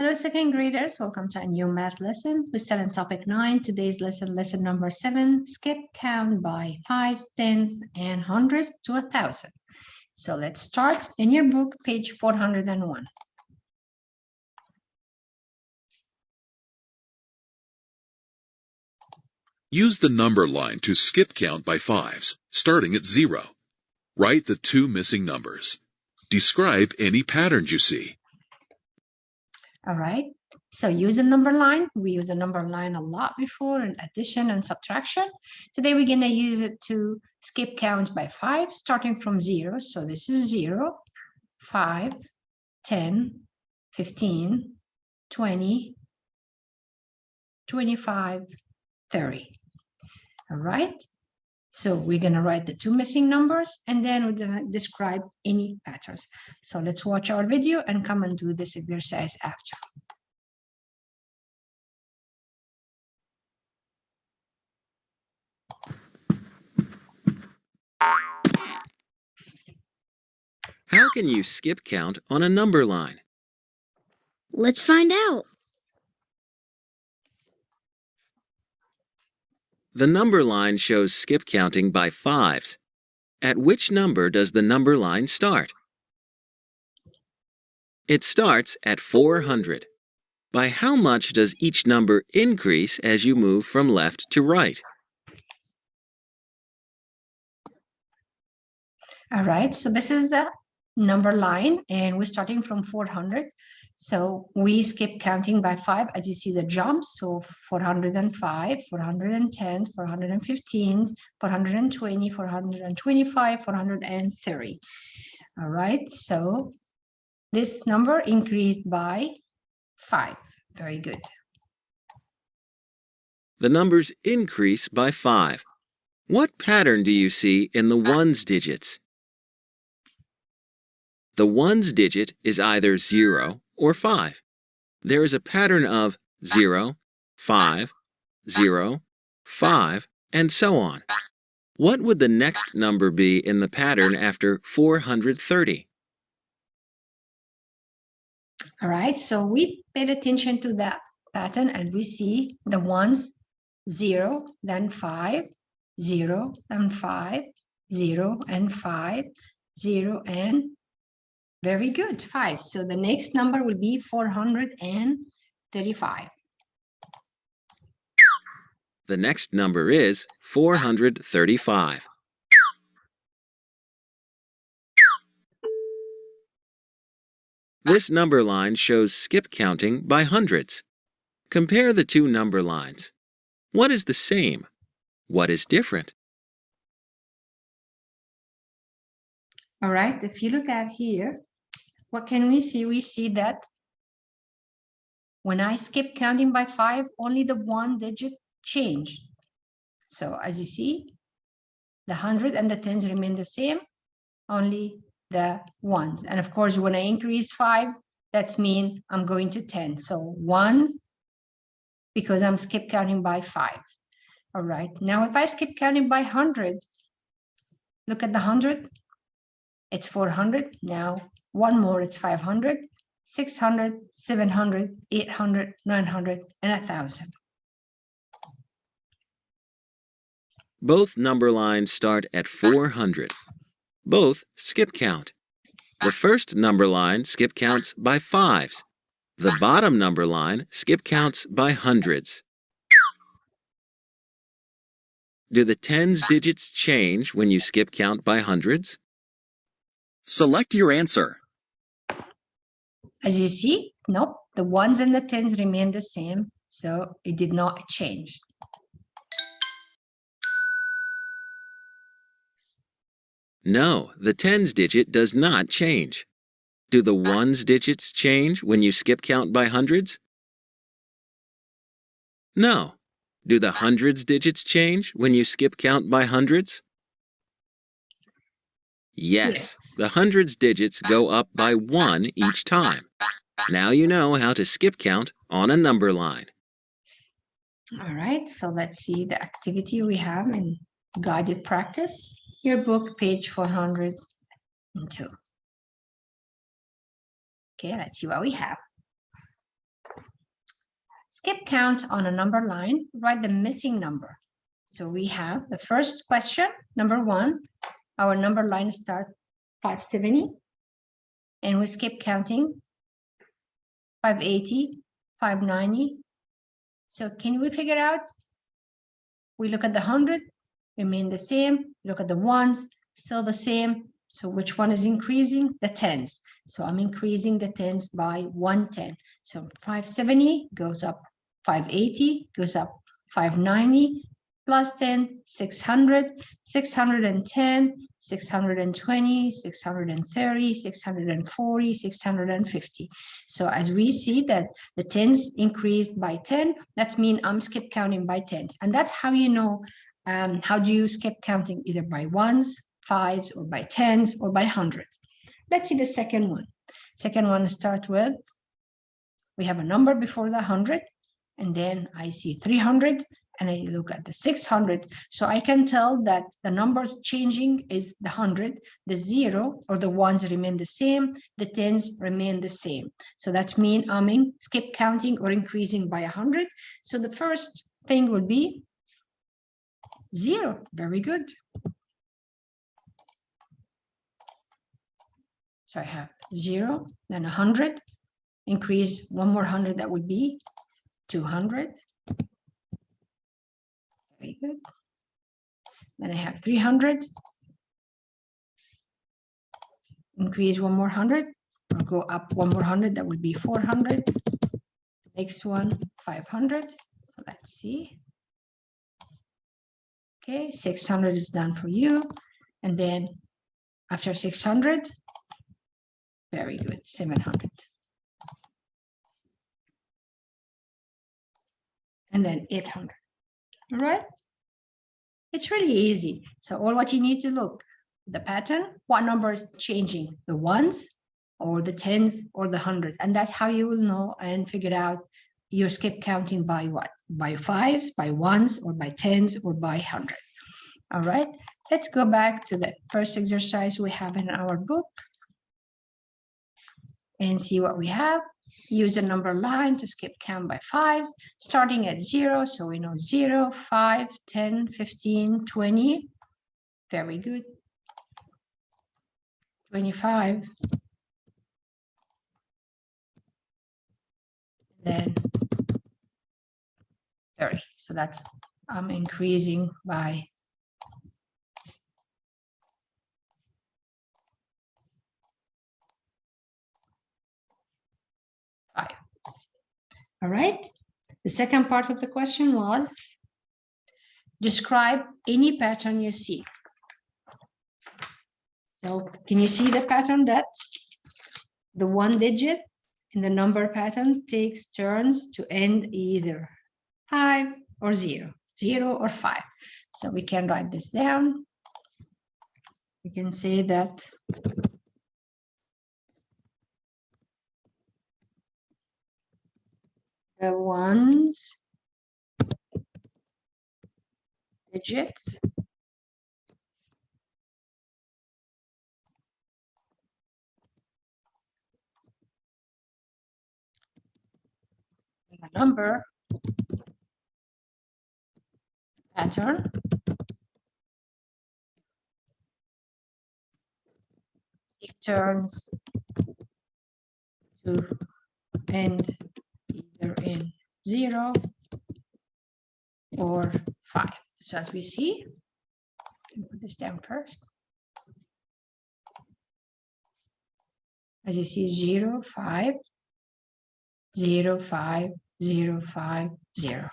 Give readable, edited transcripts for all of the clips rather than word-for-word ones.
Hello, second graders. Welcome to a new math lesson. We start on topic 9. Today's lesson number 7, skip count by 5, tens, and hundreds to 1,000. So let's start in your book, page 401. Use the number line to skip count by fives, starting at 0. Write the two missing numbers. Describe any patterns you see. All right. So use a number line. We use a number line a lot before in addition and subtraction. Today we're going to use it to skip count by 5, starting from 0. So this is 0, 5, 10, 15, 20, 25, 30. All right. So we're going to write the two missing numbers and then we're going to describe any patterns. So let's watch our video and come and do this exercise after. How can you skip count on a number line? Let's find out. The number line shows skip counting by fives. At which number does the number line start? It starts at 400. By how much does each number increase as you move from left to right? All right, so this is a number line and we're starting from 400. So we skip counting by 5 as you see the jumps. So 405, 410, 415, 420, 425, 430. All right, so this number increased by 5. Very good. The numbers increase by 5. What pattern do you see in the ones digits? The ones digit is either 0 or 5. There is a pattern of 0, 5, 0, 5, and so on. What would the next number be in the pattern after 430? All right, so we paid attention to that pattern and we see the ones 0, then 5, 0, then 5, 0, and 5, 0, and very good, 5. So the next number will be 435. The next number is 435. This number line shows skip counting by hundreds. Compare the two number lines. What is the same? What is different? All right, if you look at here, what can we see? We see that when I skip counting by 5, only the one digit changed. So as you see, the 100 and the tens remain the same, only the ones. And of course, when I increase 5, that's mean I'm going to 10. So 1, because I'm skip counting by 5. All right, now if I skip counting by 100, look at the 100. It's 400. Now one more, it's 500, 600, 700, 800, 900, and 1,000. Both number lines start at 400. Both skip count. The first number line skip counts by fives. The bottom number line skip counts by hundreds. Do the tens digits change when you skip count by hundreds? Select your answer. As you see, nope, the ones and the tens remain the same, so it did not change. No, the tens digit does not change. Do the ones digits change when you skip count by hundreds? No. Do the hundreds digits change when you skip count by hundreds? Yes, the hundreds digits go up by 1 each time. Now you know how to skip count on a number line. All right, so let's see the activity we have in guided practice. Your book, page 402. Okay, let's see what we have. skip count on a number line, write the missing number. So we have the first question, number 1, our number line starts 570, and we skip counting 580, 590. So can we figure out? We look at the 100, remain the same. Look at the ones, still the same. So which one is increasing? The tens. So I'm increasing the tens by 110. So 570 goes up, 580 goes up, 590 plus 10, 600, 610, 620, 630, 640, 650. So as we see that the tens increased by 10, that means I'm skip counting by tens. And that's how you know how do you skip counting, either by ones, fives, or by tens, or by 100. Let's see the second one. Second one start with, we have a number before the 100, and then I see 300, and I look at the 600. So I can tell that the numbers changing is the 100, the 0 or the ones remain the same, the tens remain the same. So that means I'm in skip counting or increasing by 100. So the first thing will be 0. Very good. So I have 0, then 100, increase one more 100, that would be 200. Very good. Then I have 300, increase one more 100, or go up one more 100, that would be 400. Next one, 500. So let's see. Okay, 600 is done for you. And then after 600, very good, 700. And then 800. All right. It's really easy. So all what you need to look, the pattern, what number is changing, the ones or the tens or the hundreds. And that's how you will know and figure out your skip counting by what? By fives, by ones, or by tens, or by 100. All right. Let's go back to the first exercise we have in our book and see what we have. Use the number line to skip count by fives, starting at 0. So we know 0, 5, 10, 15, 20. Very good. 25. Then 30. So that's increasing by 5. All right. The second part of the question was, describe any pattern you see. So can you see the pattern that the one digit in the number pattern takes turns to end either 5 or 0, 0 or 5. So we can write this down. We can say that the ones digits in the number pattern it turns to end either in 0 or 5. So as we see, put this down first. As you see, 0, 5, 0, 5, 0, 5, 0.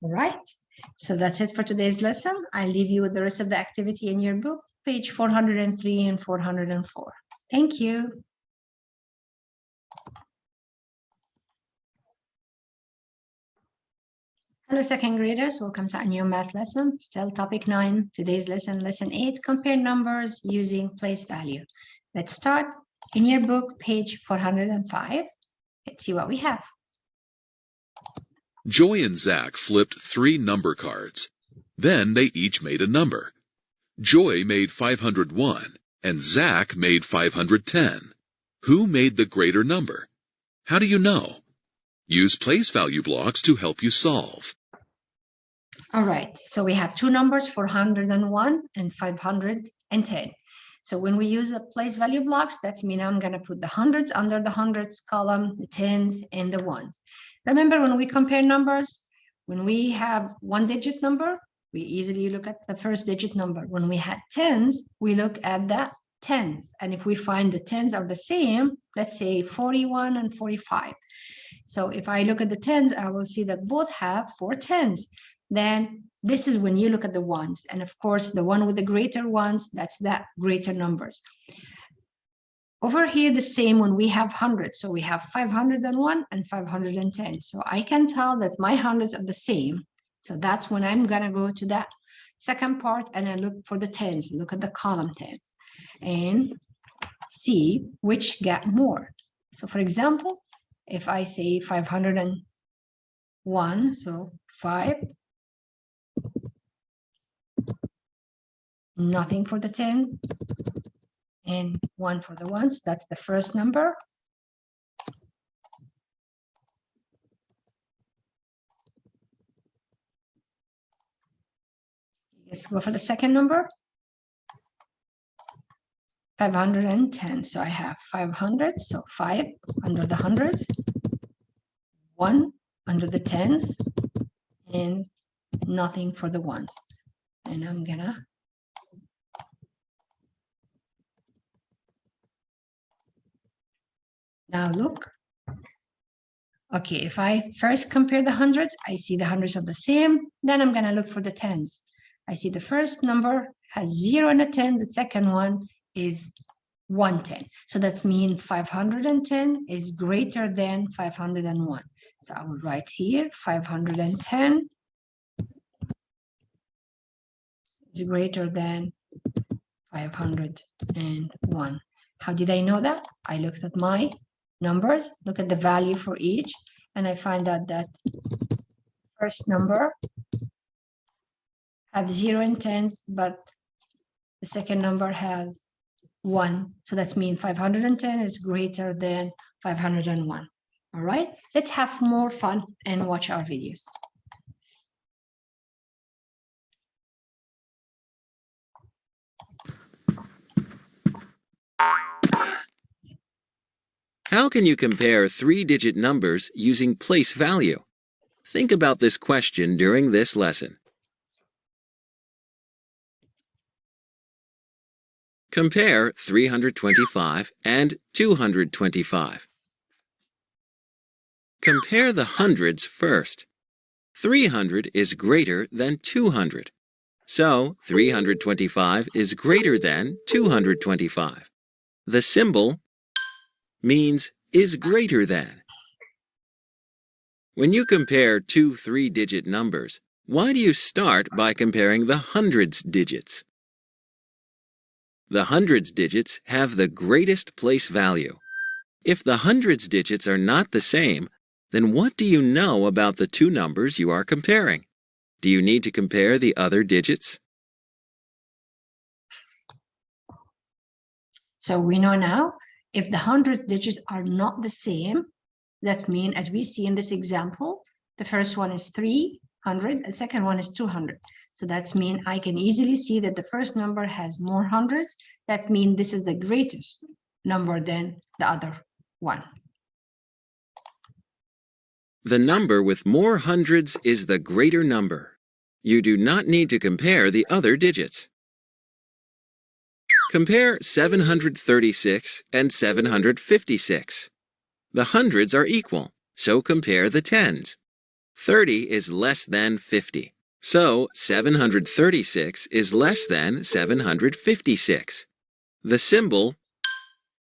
All right. So that's it for today's lesson. I leave you with the rest of the activity in your book, page 403 and 404. Thank you. Hello, second graders. Welcome to a new math lesson. Still topic 9. Today's lesson, lesson 8, compare numbers using place value. Let's start in your book, page 405. Let's see what we have. Joy and Zach flipped 3 number cards. Then they each made a number. Joy made 501 and Zach made 510. Who made the greater number? How do you know? Use place value blocks to help you solve. All right, so we have two numbers, 401 and 510. So when we use the place value blocks, that means I'm going to put the hundreds under the hundreds column, the tens, and the ones. Remember, when we compare numbers, when we have one-digit number, we easily look at the first digit number. When we had tens, we look at the tens. And if we find the tens are the same, let's say 41 and 45. So if I look at the tens, I will see that both have 4 tens. Then this is when you look at the ones. And of course, the one with the greater ones, that's the greater numbers. Over here, the same when we have hundreds. So we have 501 and 510. So I can tell that my hundreds are the same. So that's when I'm going to go to that second part and I look for the tens. Look at the column tens and see which get more. So for example, if I say 501, so 5, nothing for the 10, and 1 for the ones, that's the first number. Let's go for the second number. 510, so I have 500, so 5 under the hundreds, 1 under the tens, and nothing for the ones. And I'm gonna now look. Okay, if I first compare the hundreds, I see the hundreds are the same. Then I'm gonna look for the tens. I see the first number has 0 and a 10. The second one is 110. So that's mean 510 is greater than 501. So I will write here 510 is greater than 501. How did I know that? I looked at my numbers, look at the value for each, and I find out that first number have 0 and 10s, but the second number has 1. So that's mean 510 is greater than 501. All right, let's have more fun and watch our videos. How can you compare three-digit numbers using place value? Think about this question during this lesson. Compare 325 and 225. Compare the hundreds first. 300 is greater than 200. So 325 is greater than 225. The symbol means is greater than. When you compare two three-digit numbers, why do you start by comparing the hundreds digits? The hundreds digits have the greatest place value. If the hundreds digits are not the same, then what do you know about the two numbers you are comparing? Do you need to compare the other digits? So we know now, if the hundredth digits are not the same, that means, as we see in this example, the first one is 300, the second one is 200. So that's mean I can easily see that the first number has more hundreds. That means this is the greatest number than the other one. The number with more hundreds is the greater number. You do not need to compare the other digits. Compare 736 and 756. The hundreds are equal, so compare the tens. 30 is less than 50, so 736 is less than 756. The symbol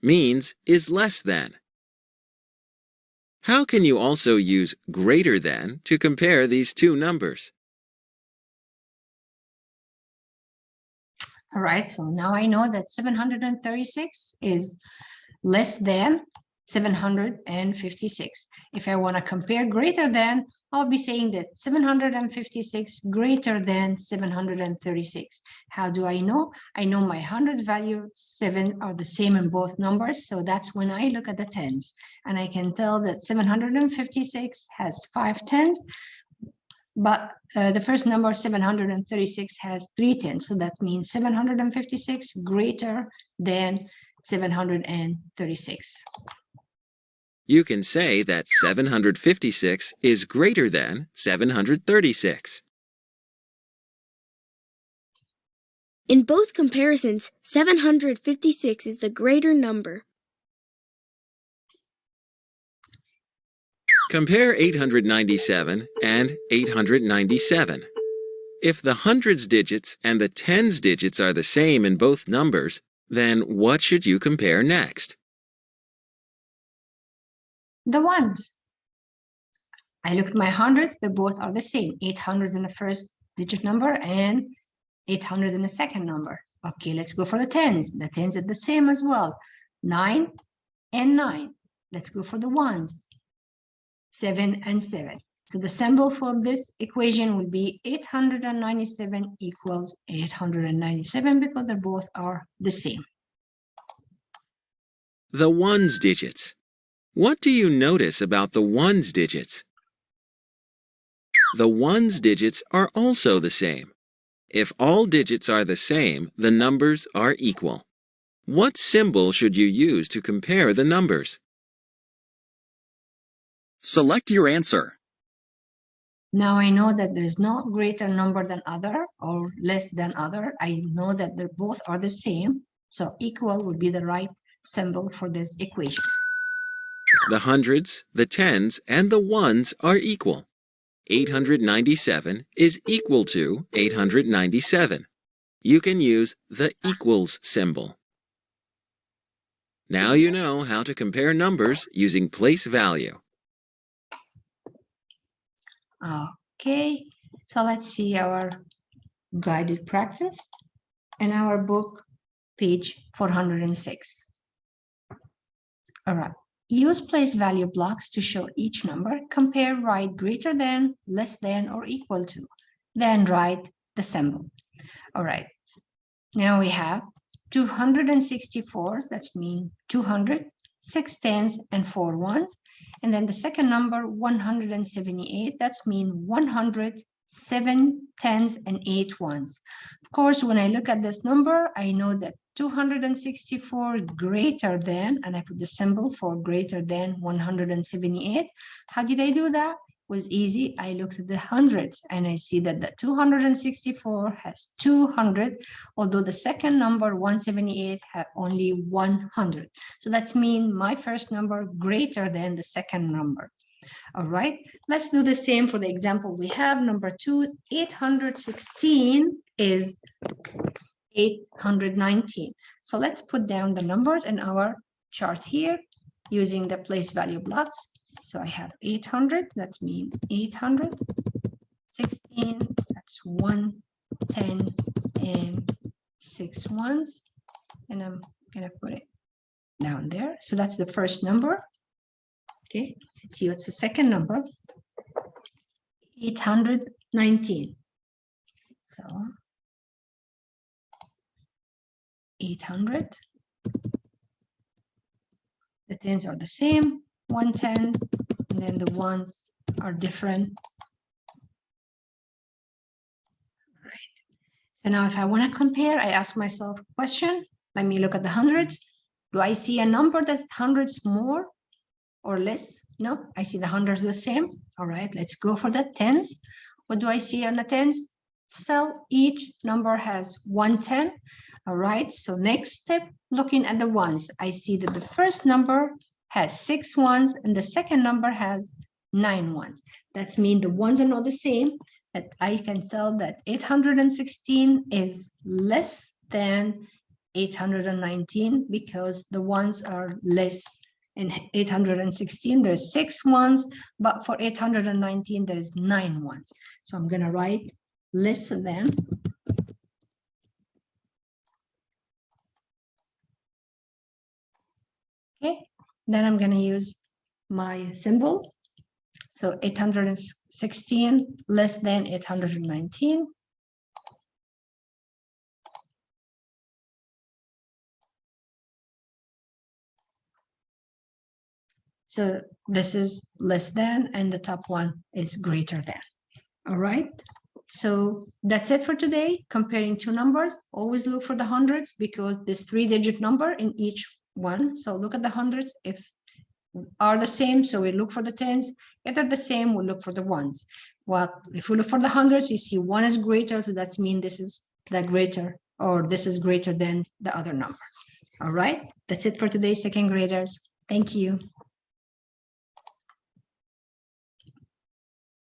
means is less than. How can you also use greater than to compare these two numbers? All right, so now I know that 736 is less than 756. If I want to compare greater than, I'll be saying that 756 greater than 736. How do I know? I know my hundreds value 7 are the same in both numbers. So that's when I look at the tens. And I can tell that 756 has 5 tens. But the first number, 736, has 3 tens. So that means 756 greater than 736. You can say that 756 is greater than 736. In both comparisons, 756 is the greater number. Compare 897 and 897. If the hundreds digits and the tens digits are the same in both numbers, then what should you compare next? The ones. I look at my hundreds, they both are the same. 800 in the first digit number and 800 in the second number. Okay, let's go for the tens. The tens are the same as well. 9 and 9. Let's go for the ones. 7 and 7. So the symbol for this equation will be 897 equals 897 because they both are the same. The ones digits. What do you notice about the ones digits? The ones digits are also the same. If all digits are the same, the numbers are equal. What symbol should you use to compare the numbers? Select your answer. Now I know that there is no greater number than other or less than other. I know that they both are the same. So equal would be the right symbol for this equation. The hundreds, the tens, and the ones are equal. 897 is equal to 897. You can use the equals symbol. Now you know how to compare numbers using place value. Okay, so let's see our guided practice in our book, page 406. All right. Use place value blocks to show each number. Compare, write greater than, less than, or equal to. Then write the symbol. All right. Now we have 264, that means 200, 6 tens, and 4 ones. And then the second number, 178, that's mean 100, 7 tens, and 8 ones. Of course, when I look at this number, I know that 264 greater than, and I put the symbol for greater than 178. How did I do that? It was easy. I looked at the hundreds and I see that the 264 has 200, although the second number 178 had only 100. So that's mean my first number greater than the second number. All right, let's do the same for the example we have. Number 2, 816 is 819. So let's put down the numbers in our chart here using the place value blocks. So I have 800, that's mean 800, 16, that's 1, 10, and 6 ones. And I'm gonna put it down there. So that's the first number. Okay, let's see what's the second number. 819. So 800. The tens are the same, 110, and then the ones are different. All right. So now if I want to compare, I ask myself a question. Let me look at the hundreds. Do I see a number that hundreds more or less? No, I see the hundreds the same. All right, let's go for the tens. What do I see on the tens? Still, each number has 110. All right, so next step, looking at the ones, I see that the first number has 6 ones and the second number has 9 ones. That means the ones are not the same. That I can tell that 816 is less than 819 because the ones are less. In 816, there's 6 ones, but for 819, there's 9 ones. So I'm gonna write less than. Okay, Then I'm going to use my symbol. So 816 less than 819. So this is less than, and the top one is greater than. All right. So that's it for today. Comparing two numbers, always look for the hundreds because there's 3-digit number in each one. So look at the hundreds. If are the same, so we look for the tens. If they're the same, we look for the ones. Well, if we look for the hundreds, you see one is greater, so that means this is the greater, or this is greater than the other number. All right, that's it for today, second graders. Thank you.